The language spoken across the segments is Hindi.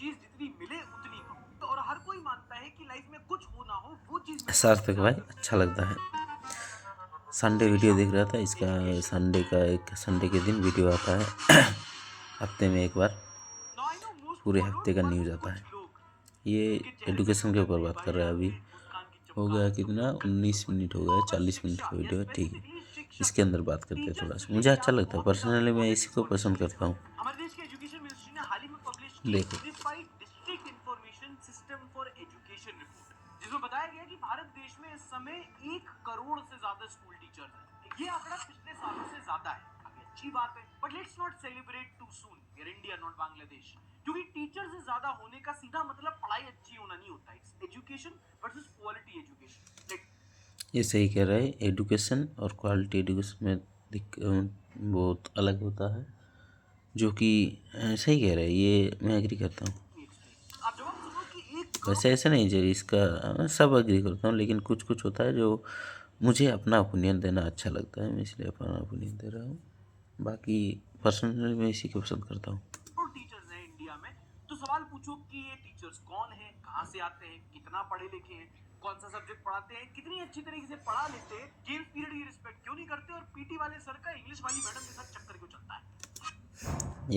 चीज जितनी मिले उतनी कम, तो और हर कोई मानता है कि लाइफ में कुछ हो ना हो वो चीज मिलना सार्थक सबसे भाई ज्यादा अच्छा लगता है। संडे वीडियो देख रहा था इसका। संडे का एक संडे के दिन वीडियो आता है हफ्ते में एक बार, नाउ आई नो मोस्ट पूरे फॉलोड, हफ्ते का पर न्यूज़ आता है। कुछ लोग ये जिनके चेहरे पे एडुकेशन के ऊपर ठंडक बात कर निभाई रहा है। अभी जाती है, मुस्कान की हो गया चमगादड़ जो कितना, बिल्कुल नहीं 19 छुपाते। मिनट हो गया, पर 40 मिनट शिक्षा का या वीडियो है, ठीक है। स्पेसिफिकली शिक्षक इसके अंदर बात करते हैं थोड़ा टीचर्स सा, से मुझे लेके अच्छा आप लगता है बहुत ही ज्यादा पर्सनली, मैं इंपॉर्टेंट इसी को इन्फॉर्मेशन पसंद लेने करता वाले हूँ। हैं। हमारे देश के एजुकेशन मिनिस्ट्री ने हाल ही में पब्लिश की देखो unified district information system for education report, जिसमें बताया गया कि भारत देश में इस समय 1 करोड़ से ज्यादा स्कूल टीचर्स हैं। ये आंकड़ा पिछले सालों से ज्यादा है, काफी अच्छी बात है। But let's not celebrate too soon, we are India not Bangladesh, क्योंकि टीचर से ज्यादा होने का सीधा मतलब पढ़ाई अच्छी होना नहीं होता। It's education versus quality education. ये सही कह रहा है, एडुकेशन और क्वालिटी एडुकेशन में बहुत अलग होता है, जो कि सही कह रहा है, ये मैं एग्री करता हूँ। आप जवाब सुनो कि 1 करोड़। वैसे ऐसा नहीं जो इसका सब एग्री करता हूँ, लेकिन कुछ कुछ होता है जो मुझे अपना ओपिनियन देना अच्छा लगता है, मैं इसलिए अपना ओपिनियन दे रहा हूँ। बाकी पर्सनली मैं इसी को पसंद करता हूँ। टीचर्स हैं इंडिया में, तो सवाल पूछो कि ये टीचर्स कौन हैं, कहाँ से आते हैं, कितना पढ़े लिखे हैं, कौन सा सब्जेक्ट पढ़ाते हैं, कितनी अच्छी तरीके से पढ़ा लेते हैं, गेम्स पीरियड की रिस्पेक्ट क्यों नहीं करते, और पीटी वाले सर का इंग्लिश वाली मैडम के साथ चक्कर क्यों चलता है।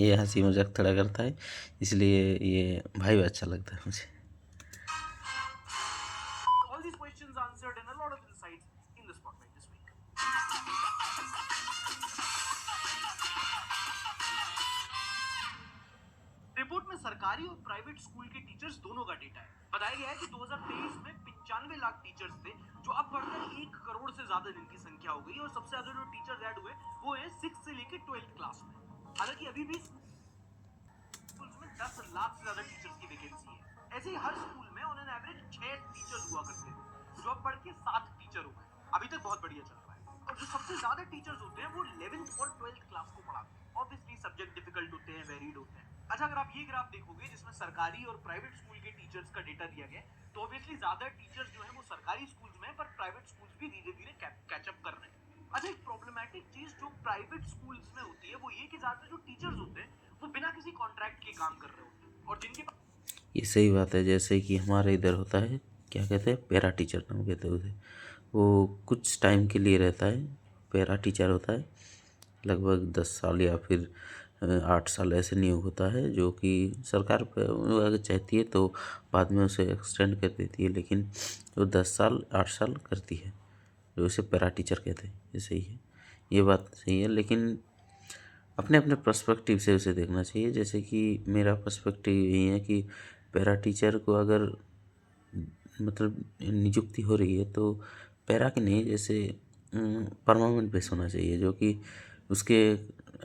ये हंसी मजाक थोड़ा करता है, इसलिए ये भाई अच्छा लगता है मुझे। All these questions answered and a lot of insights in the spotlight this week. Report में सरकारी और प्राइवेट स्कूल के टीचर्स दोनों का डेटा है। बताया गया है कि 2023 में 95 लाख टीचर्स थे, जो अब बढ़कर 1 करोड़ से ज्यादा जिनकी संख्या हो गई, और सबसे ज्यादा जो टीचर्स ऐड हुए वो है 6 से लेकर 12th क्लास में। हालांकि अभी भी स्कूल्स में 10 लाख से ज्यादा टीचर्स की वैकेंसी है। ऐसे ही हर स्कूल में ऑन एन एवरेज 6 टीचर्स हुआ करते थे, जो अब बढ़ के 7 टीचर हो गए। अभी तक बहुत बढ़िया चल रहा है। और जो सबसे ज्यादा टीचर्स होते हैं वो 11th और 12th क्लास को पढ़ाते हैं। ऑब्वियसली सब्जेक्ट डिफिकल्ट होते हैं, वेरिड होते हैं। अच्छा, अगर आप ये ग्राफ देखोगे जिसमें सरकारी और प्राइवेट स्कूल के टीचर्स का डेटा दिया गया है, तो ऑब्वियसली ज्यादा टीचर्स जो है वो सरकारी स्कूल्स में, पर प्राइवेट स्कूल्स भी धीरे धीरे कैचअप कर रहे हैं। अच्छा, एक प्रॉब्लमैटिक चीज जो प्राइवेट स्कूल्स में होती है वो ये कि ज्यादातर जो टीचर्स होते हैं वो बिना किसी कॉन्ट्रैक्ट के काम कर रहे होते हैं, और जिनके ये सही बात है, जैसे कि हमारे इधर होता है, क्या कहते हैं, पैरा टीचर नाम कहते हैं उसे। वो कुछ टाइम के लिए रहता है, पैरा टीचर होता है, लगभग 10 साल या फिर 8 साल ऐसे नियोग होता है, जो कि सरकार अगर चाहती है तो बाद में उसे एक्सटेंड कर देती है, लेकिन वो 10 साल 8 साल करती है, जो इसे पैरा टीचर कहते हैं। ये सही है, ये बात सही है, लेकिन अपने अपने पर्सपेक्टिव से उसे देखना चाहिए। जैसे कि मेरा पर्सपेक्टिव यही है कि पैरा टीचर को अगर मतलब नियुक्ति हो रही है तो पैरा की नहीं, जैसे परमानेंट बेस होना चाहिए, जो कि उसके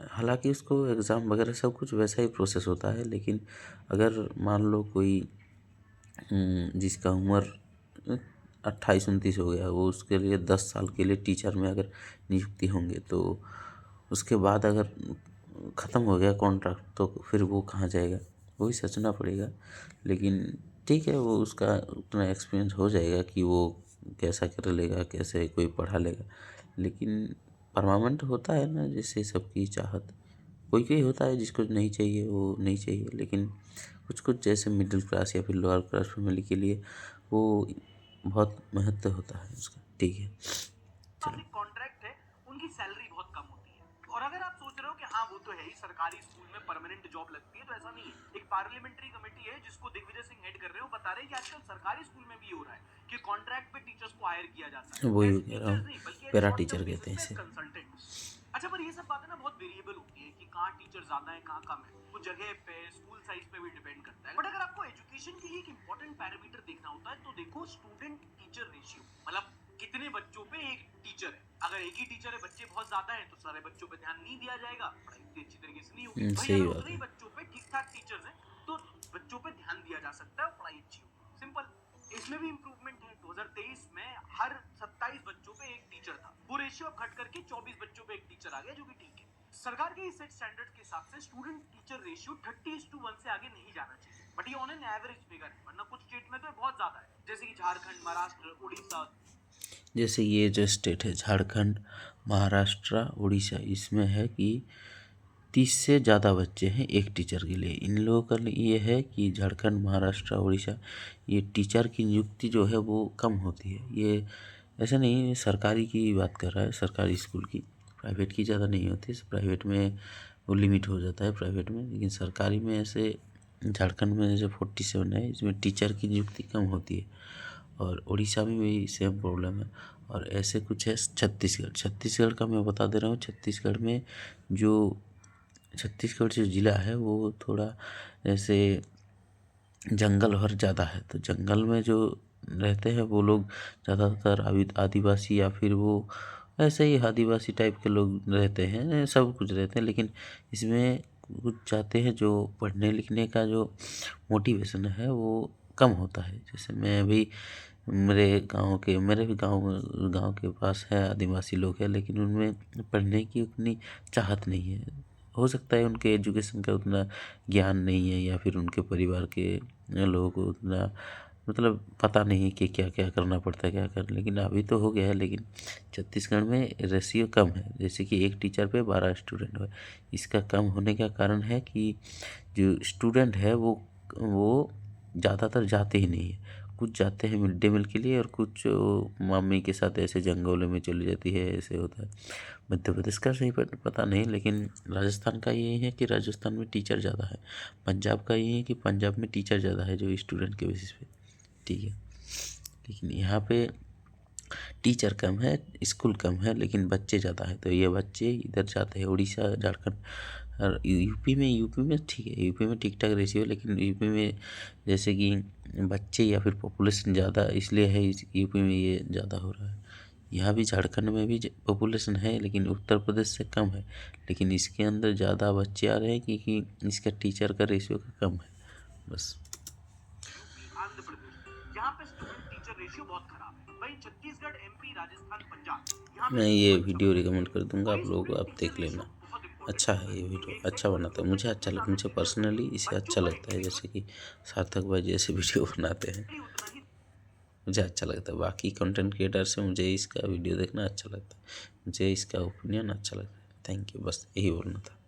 हालांकि उसको एग्ज़ाम वगैरह सब कुछ वैसा ही प्रोसेस होता है, लेकिन अगर मान लो कोई जिसका उम्र 28-29 हो गया, वो उसके लिए 10 साल के लिए टीचर में अगर नियुक्ति होंगे, तो उसके बाद अगर ख़त्म हो गया कॉन्ट्रैक्ट तो फिर वो कहाँ जाएगा, वही सोचना पड़ेगा। लेकिन ठीक है, वो उसका उतना एक्सपीरियंस हो जाएगा कि वो कैसा कर लेगा, कैसे कोई पढ़ा लेगा। लेकिन परमानेंट होता है ना, जैसे सबकी चाहत, कोई कोई होता है जिसको नहीं चाहिए वो नहीं चाहिए, लेकिन कुछ कुछ जैसे मिडिल क्लास या फिर लोअर क्लास फैमिली के लिए वो बहुत महत्व होता है उसका, ठीक है। चलो, कॉन्ट्रैक्ट है उनकी सैलरी बहुत कम होती है। और अगर आप सोच रहे हो कि हाँ वो तो है ही, सरकारी स्कूल में परमानेंट जॉब लगती है, तो ऐसा नहीं है। एक पार्लियामेंट्री कमेटी है जिसको दिग्विजय सिंह हेड कर रहे हो, बता रहे हैं कि आजकल सरकारी स्कूल में भी हो रहा है कि कॉन्ट्रैक्ट पे टीचर्स को हायर किया जाता है, वही एज कह रहा टीचर्स हूँ, नहीं बल्कि as para short teacher term कहते बेसिस हैं पे एज इसे। कंसल्टेंट। अच्छा, पर ये सब बातें ना बहुत वेरिएबल होती है कि कहाँ टीचर ज्यादा है कहाँ कम है, वो जगह पे, स्कूल साइज पे भी डिपेंड करता है। बट अगर आपको एजुकेशन के लिए एक इंपॉर्टेंट पैरामीटर देखना होता है तो देखो स्टूडेंट टीचर रेशियो, मतलब कितने बच्चों पे एक टीचर है। अगर एक ही टीचर है, बच्चे बहुत ज्यादा हैं, तो सारे बच्चों पे ध्यान नहीं दिया जाएगा, पढ़ाई उतनी अच्छी तरीके से नहीं होगी। वहीं सही अगर बात उतने ही है। बच्चों पे ठीक ठाक टीचर्स हैं, तो बच्चों पे ध्यान दिया जा सकता है और पढ़ाई अच्छी होगी। सिंपल। इसमें भी इंप्रूवमेंट है। 2023 में हर 27 बच्चों पे एक टीचर था, वो रेशियो अब घट करके 24 बच्चों पे एक टीचर आ गया, जो कि ठीक है। सरकार के इस सेट स्टैंडर्ड के हिसाब से स्टूडेंट टीचर रेशियो 30:1 से आगे नहीं जाना चाहिए, बट ये ऑन एन एवरेज फिगर है, वरना कुछ स्टेट में तो बहुत ज्यादा है, जैसे कि झारखंड, महाराष्ट्र, उड़ीसा। जैसे ये जो स्टेट है झारखंड, महाराष्ट्र, उड़ीसा, इसमें है कि 30 से ज़्यादा बच्चे हैं एक टीचर के लिए। इन लोगों का ये है कि झारखंड, महाराष्ट्र, उड़ीसा, ये टीचर की नियुक्ति जो है वो कम होती है। ये ऐसा नहीं है, सरकारी की बात कर रहा है, सरकारी स्कूल की। प्राइवेट की ज़्यादा नहीं होती, प्राइवेट में वो लिमिट हो जाता है प्राइवेट में, लेकिन सरकारी में ऐसे झारखंड में जैसे 47 है, इसमें टीचर की नियुक्ति कम होती है। और उड़ीसा में भी सेम प्रॉब्लम है। और ऐसे कुछ है छत्तीसगढ़ का मैं बता दे रहा हूँ। छत्तीसगढ़ जो ज़िला है वो थोड़ा ऐसे जंगल भर ज़्यादा है, तो जंगल में जो रहते हैं वो लोग ज़्यादातर आदिवासी या फिर वो ऐसे ही आदिवासी टाइप के लोग रहते हैं, सब कुछ रहते हैं। लेकिन इसमें कुछ चाहते हैं जो पढ़ने लिखने का जो मोटिवेशन है वो कम होता है। जैसे मैं अभी मेरे भी गांव के पास है आदिवासी लोग हैं, लेकिन उनमें पढ़ने की उतनी चाहत नहीं है। हो सकता है उनके एजुकेशन का उतना ज्ञान नहीं है, या फिर उनके परिवार के लोगों को उतना मतलब पता नहीं है कि क्या क्या करना पड़ता है, क्या कर। लेकिन अभी तो हो गया है, लेकिन छत्तीसगढ़ में रेशियो कम है, जैसे कि एक टीचर पे 12 स्टूडेंट है। इसका कम होने का कारण है कि जो स्टूडेंट है वो ज़्यादातर जाते ही नहीं है। कुछ जाते हैं मिड डे मील के लिए, और कुछ मम्मी के साथ ऐसे जंगलों में चली जाती है, ऐसे होता है। मध्य प्रदेश का सही पता नहीं, लेकिन राजस्थान का ये है कि राजस्थान में टीचर ज़्यादा है। पंजाब का ये है कि पंजाब में टीचर ज़्यादा है जो स्टूडेंट के बेसिस पे, ठीक है। लेकिन यहाँ पे टीचर कम है, स्कूल कम है, लेकिन बच्चे ज़्यादा है, तो ये बच्चे इधर जाते हैं उड़ीसा, झारखंड। और यूपी में ठीक है, यूपी में ठीक ठाक रेशियो है, लेकिन यूपी में जैसे कि बच्चे या फिर पॉपुलेशन ज़्यादा इसलिए है, यूपी में ये ज़्यादा हो रहा है। यहाँ भी झारखंड में भी पॉपुलेशन है, लेकिन उत्तर प्रदेश से कम है, लेकिन इसके अंदर ज़्यादा बच्चे आ रहे हैं क्योंकि इसका टीचर का रेशियो का कम है, बस। आंध्र प्रदेश, यहाँ पे स्टूडेंट टीचर रेशियो बहुत खराब है। वहीं छत्तीसगढ़, एमपी, राजस्थान, पंजाब, यहाँ मैं पे ये वीडियो रिकमेंड कर दूंगा आप लोगों को, आप देख लेना। अच्छा है ये वीडियो, अच्छा बनाता है, मुझे अच्छा लगता है, मुझे पर्सनली इसे अच्छा लगता है। जैसे कि सार्थक भाई जैसे वीडियो बनाते हैं, मुझे अच्छा लगता है। बाकी कंटेंट क्रिएटर से मुझे इसका वीडियो देखना अच्छा लगता है, मुझे इसका ओपिनियन अच्छा लगता है। थैंक यू, बस यही बोलना था।